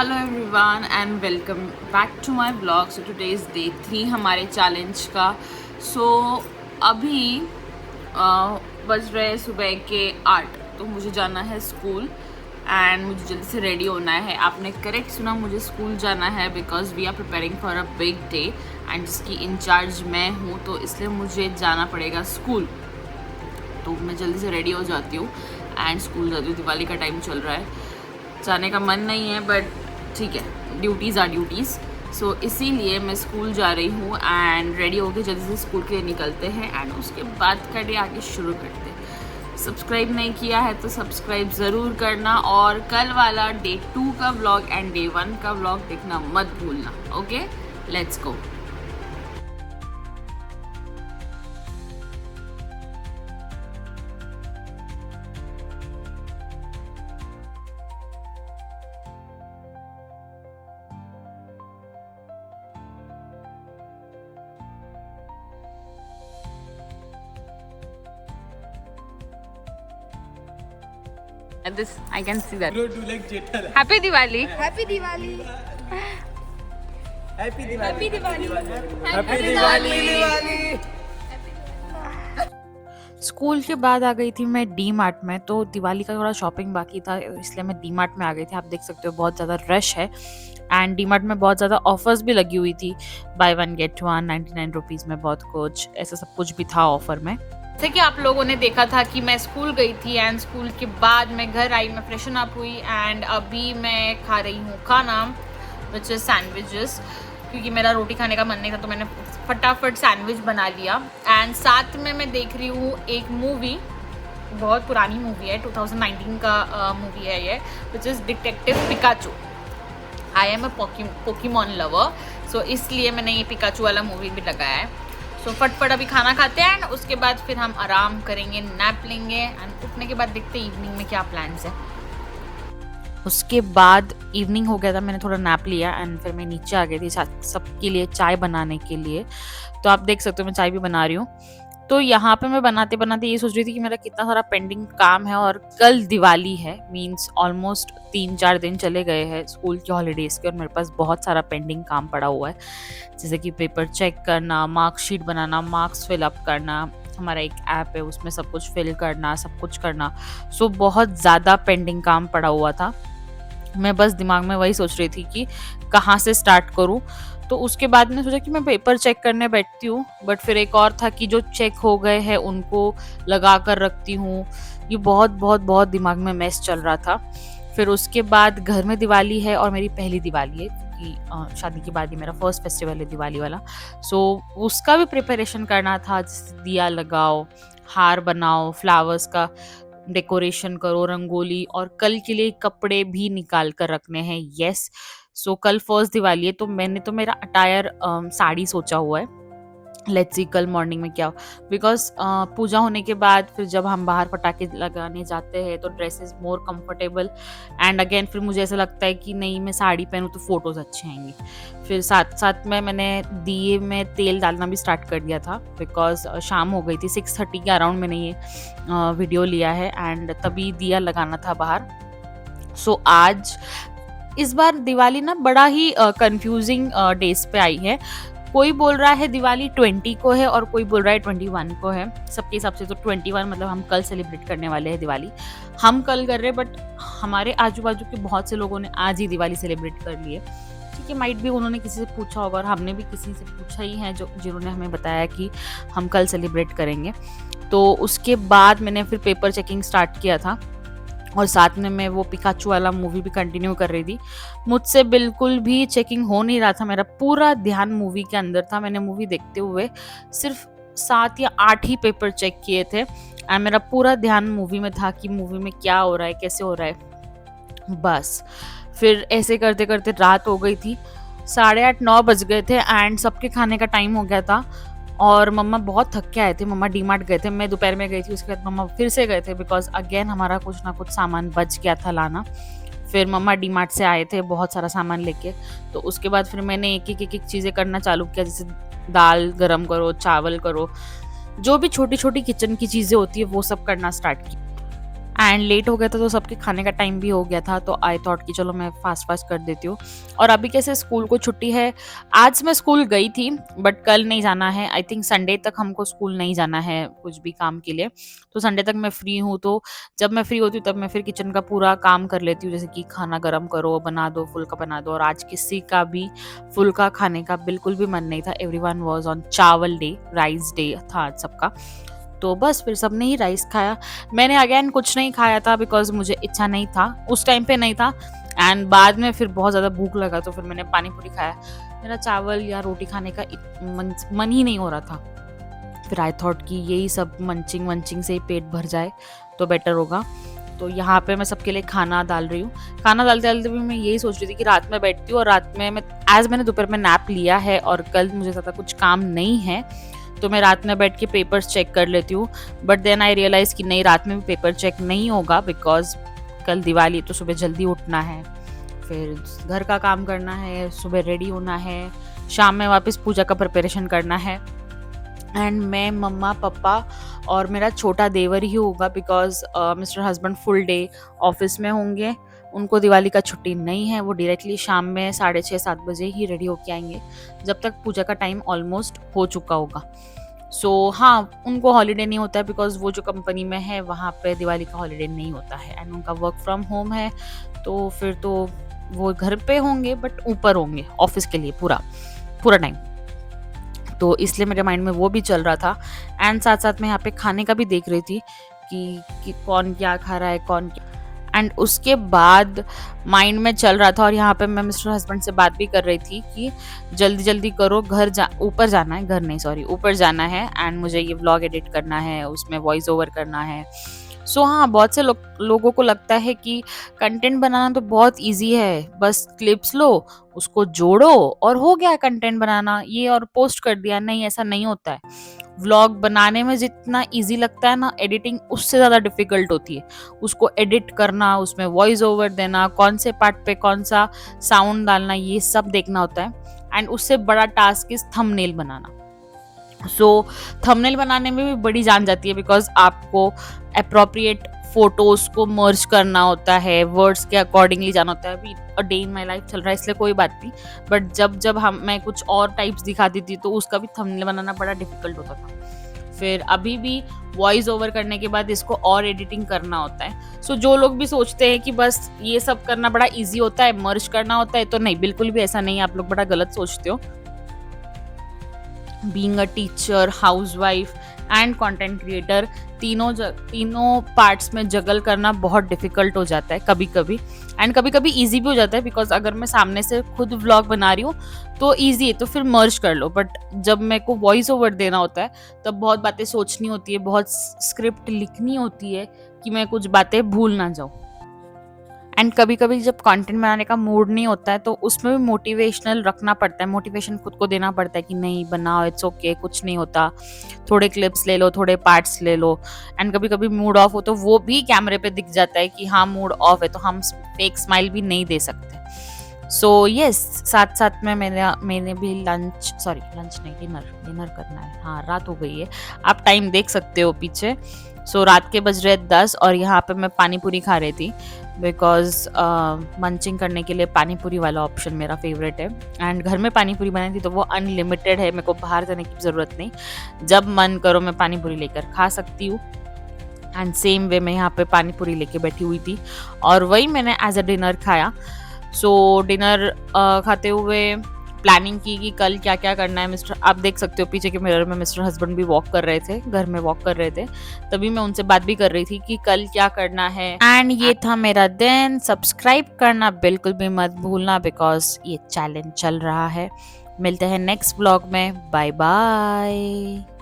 Hello everyone and welcome back to my blog. So today is day 3 हमारे challenge का। सो अभी बज रहे सुबह के 8, तो मुझे जाना है स्कूल एंड मुझे जल्दी से रेडी होना है। आपने करेक्ट सुना, मुझे स्कूल जाना है because we are preparing for a big day and जिसकी इंचार्ज मैं हूँ, तो इसलिए मुझे जाना पड़ेगा स्कूल। तो मैं जल्दी से रेडी हो जाती हूँ एंड स्कूल जाती हूँ। दिवाली का टाइम चल रहा है, जाने का मन नहीं है बट ठीक है, ड्यूटीज़ आर ड्यूटीज़। सो इसीलिए मैं स्कूल जा रही हूँ एंड रेडी होके जल्दी से स्कूल के लिए निकलते हैं एंड उसके बाद का डे आगे शुरू करते हैं। सब्सक्राइब नहीं किया है तो सब्सक्राइब ज़रूर करना और कल वाला डे 2 का व्लॉग एंड डे 1 का व्लॉग देखना मत भूलना। Okay, let's go. This I can see that. Do like Jethalal. Happy Diwali. Happy Diwali. Happy Diwali. Happy Diwali. Happy Diwali. School के बाद आ गई थी मैं डी मार्ट में। तो दिवाली का थोड़ा शॉपिंग बाकी था, इसलिए मैं डी मार्ट में आ गई थी। आप देख सकते हो बहुत ज़्यादा रश है एंड डी मार्ट में बहुत ज़्यादा ऑफर्स भी लगी हुई थी। बाय 1 गेट 1 99 रुपीज़ में बहुत कुछ ऐसा सब कुछ भी था ऑफर में। जैसे कि आप लोगों ने देखा था कि मैं स्कूल गई थी एंड स्कूल के बाद मैं घर आई, मैं फ्रेशन अप हुई एंड अभी मैं खा रही हूँ खाना विच इज़ सैंडविचेस, क्योंकि मेरा रोटी खाने का मन नहीं था तो मैंने फटाफट सैंडविच बना लिया। एंड साथ में मैं देख रही हूँ एक मूवी, बहुत पुरानी मूवी है, 2019 का मूवी है ये, which is detective Pikachu. I am a Pokemon lover, so इसलिए मैंने ये पिकाचू वाला मूवी भी लगाया है। सो फटफट अभी खाना खाते हैं एंड उसके बाद फिर हम आराम करेंगे, नैप लेंगे एंड उठने के बाद देखते हैं इवनिंग में क्या प्लान्स है। उसके बाद इवनिंग हो गया था, मैंने थोड़ा नैप लिया एंड फिर मैं नीचे आ गई थी सबके लिए चाय बनाने के लिए। तो आप देख सकते हो मैं चाय भी बना रही हूँ। तो यहाँ पे मैं बनाते बनाते ये सोच रही थी कि मेरा कितना सारा पेंडिंग काम है और कल दिवाली है, मींस ऑलमोस्ट 3-4 दिन चले गए हैं स्कूल के हॉलीडेज़ के और मेरे पास बहुत सारा पेंडिंग काम पड़ा हुआ है, जैसे कि पेपर चेक करना, मार्कशीट बनाना, मार्क्स फिलअप करना, हमारा एक ऐप है उसमें सब कुछ फिल करना, सब कुछ करना। सो बहुत ज़्यादा पेंडिंग काम पड़ा हुआ था। मैं बस दिमाग में वही सोच रही थी कि कहाँ से स्टार्ट करूँ। तो उसके बाद मैंने सोचा कि मैं पेपर चेक करने बैठती हूँ, बट फिर एक और था कि जो चेक हो गए हैं उनको लगा कर रखती हूँ। ये बहुत बहुत बहुत दिमाग में मैस चल रहा था। फिर उसके बाद घर में दिवाली है और मेरी पहली दिवाली है क्योंकि शादी के बाद ही मेरा फर्स्ट फेस्टिवल है दिवाली वाला। सो उसका भी प्रिपरेशन करना था, जैसे दिया लगाओ, हार बनाओ, फ्लावर्स का डेकोरेशन करो, रंगोली, और कल के लिए कपड़े भी निकाल कर रखने हैं। यस, सो कल फर्स्ट दिवाली है तो मैंने तो मेरा अटायर साड़ी सोचा हुआ है। लेट्स सी कल मॉर्निंग में क्या, बिकॉज पूजा होने के बाद फिर जब हम बाहर पटाखे लगाने जाते हैं तो dress is more comfortable and again फिर मुझे ऐसा लगता है कि नहीं मैं साड़ी पहनूँ तो फोटोज अच्छे आएंगे। फिर साथ साथ में मैंने दिए में तेल डालना भी स्टार्ट कर दिया था बिकॉज शाम हो गई थी, 6:30 के अराउंड मैंने ये वीडियो लिया है एंड तभी दिया लगाना था बाहर। सो आज इस बार दिवाली ना बड़ा ही कंफ्यूजिंग डेज पे आई है। कोई बोल रहा है दिवाली 20 को है और कोई बोल रहा है 21 को है। सबके हिसाब से तो 21 मतलब हम कल सेलिब्रेट करने वाले हैं दिवाली। हम कल कर रहे हैं बट हमारे आजू बाजू के बहुत से लोगों ने आज ही दिवाली सेलिब्रेट कर ली है। ठीक है, माइट भी उन्होंने किसी से पूछा होगा और हमने भी किसी से पूछा ही है जिन्होंने हमें बताया कि हम कल सेलिब्रेट करेंगे। तो उसके बाद मैंने फिर पेपर चेकिंग स्टार्ट किया था और साथ में मैं वो पिकाचू वाला मूवी भी कंटिन्यू कर रही थी। मुझसे बिल्कुल भी चेकिंग हो नहीं रहा था, मेरा पूरा ध्यान मूवी के अंदर था। मैंने मूवी देखते हुए सिर्फ 7 या 8 ही पेपर चेक किए थे एंड मेरा पूरा ध्यान मूवी में था कि मूवी में क्या हो रहा है, कैसे हो रहा है। बस फिर ऐसे करते करते रात हो गई थी, 8:30-9 बज गए थे एंड सबके खाने का टाइम हो गया था और मम्मा बहुत थक के आए थे। मम्मा डी मार्ट गए थे, मैं दोपहर में गई थी, उसके बाद मम्मा फिर से गए थे बिकॉज अगेन हमारा कुछ ना कुछ सामान बच गया था लाना। फिर मम्मा डी मार्ट से आए थे बहुत सारा सामान लेके। तो उसके बाद फिर मैंने एक एक चीज़ें करना चालू किया, जैसे दाल गरम करो, चावल करो, जो भी छोटी छोटी किचन की चीज़ें होती है वो सब करना स्टार्ट की। एंड लेट हो गया था तो सबके खाने का टाइम भी हो गया था, तो आई थॉट कि चलो मैं फास्ट फास्ट कर देती हूँ। और अभी कैसे स्कूल को छुट्टी है, आज मैं स्कूल गई थी बट कल नहीं जाना है। आई थिंक संडे तक हमको स्कूल नहीं जाना है कुछ भी काम के लिए, तो संडे तक मैं फ्री हूँ। तो जब मैं फ्री होती हूँ तब मैं फिर किचन का पूरा काम कर लेती हूँ, जैसे कि खाना गर्म करो, बना दो, फुल्का बना दो। और आज किसी का भी फुल्का खाने का बिल्कुल भी मन नहीं था। एवरीवन वाज ऑन चावल डे, राइस डे था आज सबका। तो बस फिर सबने ही राइस खाया। मैंने अगेन कुछ नहीं खाया था बिकॉज मुझे इच्छा नहीं था, उस टाइम पे नहीं था। एंड बाद में फिर बहुत ज़्यादा भूख लगा तो फिर मैंने पानी पूरी खाया। मेरा चावल या रोटी खाने का मन ही नहीं हो रहा था। फिर आई थॉट कि यही सब मंचिंग वंचिंग से ही पेट भर जाए तो बेटर होगा। तो यहाँ पे मैं सबके लिए खाना डाल रही हूँ। खाना डालते डालते भी मैं यही सोच रही थी कि रात में बैठती हूँ और रात में मैंने दोपहर में नैप लिया है और कल मुझे ज़्यादा कुछ काम नहीं है, तो मैं रात में बैठ के पेपर्स चेक कर लेती हूँ। बट देन आई रियलाइज़ कि नहीं, रात में भी पेपर चेक नहीं होगा बिकॉज कल दिवाली, तो सुबह जल्दी उठना है, फिर घर का काम करना है, सुबह रेडी होना है, शाम में वापस पूजा का प्रिपरेशन करना है। एंड मैं, मम्मा, पापा और मेरा छोटा देवर ही होगा because mister husband full day office में होंगे। उनको दिवाली का छुट्टी नहीं है, वो डायरेक्टली शाम में 6:30-7 बजे ही रेडी होके आएंगे, जब तक पूजा का टाइम ऑलमोस्ट हो चुका होगा। हाँ, उनको हॉलीडे नहीं होता है बिकॉज वो जो कंपनी में है वहाँ पे दिवाली का हॉलीडे नहीं होता है एंड उनका वर्क फ्रॉम होम है। तो फिर तो वो घर पे होंगे बट ऊपर होंगे ऑफिस के लिए पूरा पूरा टाइम। तो इसलिए मेरे माइंड में वो भी चल रहा था एंड साथ साथ मैं यहाँ पे खाने का भी देख रही थी कि कौन क्या खा रहा है, कौन क्या। एंड उसके बाद माइंड में चल रहा था और यहाँ पे मैं मिस्टर हस्बैंड से बात भी कर रही थी कि जल्दी जल्दी करो, ऊपर जाना है, घर नहीं सॉरी ऊपर जाना है एंड मुझे ये व्लॉग एडिट करना है, उसमें वॉइस ओवर करना है। हाँ, बहुत से लोगों को लगता है कि कंटेंट बनाना तो बहुत इजी है, बस क्लिप्स लो, उसको जोड़ो और हो गया कंटेंट बनाना, ये और पोस्ट कर दिया। नहीं, ऐसा नहीं होता है। व्लॉग बनाने में जितना इजी लगता है ना, एडिटिंग उससे ज़्यादा डिफिकल्ट होती है। उसको एडिट करना, उसमें वॉइस ओवर देना, कौन से पार्ट पे कौन सा साउंड डालना, ये सब देखना होता है। एंड उससे बड़ा task is thumbnail banana. Thumbnail बनाने में भी बड़ी जान जाती है बिकॉज आपको अप्रोप्रिएट फोटोज को मर्ज करना होता है, वर्ड्स के अकॉर्डिंगली जाना होता है। अभी a day in my life चल रहा है इसलिए कोई बात नहीं, बट जब मैं कुछ और टाइप्स दिखाती थी तो उसका भी थंबनेल बनाना बड़ा डिफिकल्ट होता था। फिर अभी भी वॉइस ओवर करने के बाद इसको और एडिटिंग करना होता है। जो लोग भी सोचते हैं कि बस ये सब करना बड़ा ईजी होता है, मर्ज करना होता है, तो नहीं, बिल्कुल भी ऐसा नहीं है। आप लोग बड़ा गलत सोचते हो। Being a teacher, housewife and content creator, तीनों पार्ट्स में जगल करना बहुत डिफिकल्ट हो जाता है कभी कभी, एंड कभी कभी ईजी भी हो जाता है बिकॉज अगर मैं सामने से खुद व्लॉग बना रही हूँ तो ईजी है, तो फिर मर्ज कर लो। बट जब मेरे को वॉइस ओवर देना होता है तब बहुत बातें सोचनी होती है, बहुत स्क्रिप्ट लिखनी होती है कि मैं कुछ बातें भूल ना जाऊँ। एंड कभी कभी जब कंटेंट बनाने का मूड नहीं होता है तो उसमें भी मोटिवेशनल रखना पड़ता है, मोटिवेशन खुद को देना पड़ता है कि नहीं, बनाओ, इट्स ओके, कुछ नहीं होता, थोड़े क्लिप्स ले लो, थोड़े पार्ट्स ले लो। एंड कभी कभी मूड ऑफ हो तो वो भी कैमरे पे दिख जाता है कि हाँ मूड ऑफ है, तो हम फेक स्माइल भी नहीं दे सकते। यस, साथ साथ में मैंने भी लंच नहीं, डिनर करना है। हाँ, रात हो गई है, आप टाइम देख सकते हो पीछे। रात के बज रहे 10 और यहाँ पे मैं पानी पूरी खा रही थी बिकॉज मंचिंग करने के लिए पानी पूरी वाला ऑप्शन मेरा फेवरेट है। एंड घर में पानी पूरी बनाई थी तो वो अनलिमिटेड है, मेरे को बाहर जाने की ज़रूरत नहीं, जब मन करो मैं पानी पूरी लेकर खा सकती हूँ। एंड सेम वे मैं यहाँ पे पानी पूरी लेके बैठी हुई थी और वही मैंने एज अ डिनर खाया। डिनर खाते हुए प्लानिंग की कि कल क्या क्या करना है। आप देख सकते हो पीछे के मिरर में मिस्टर हस्बैंड भी वॉक कर रहे थे, घर में वॉक कर रहे थे, तभी मैं उनसे बात भी कर रही थी कि कल क्या करना है। एंड ये था मेरा दिन। सब्सक्राइब करना बिल्कुल भी मत भूलना बिकॉज ये चैलेंज चल रहा है। मिलते हैं नेक्स्ट ब्लॉग में। Bye bye.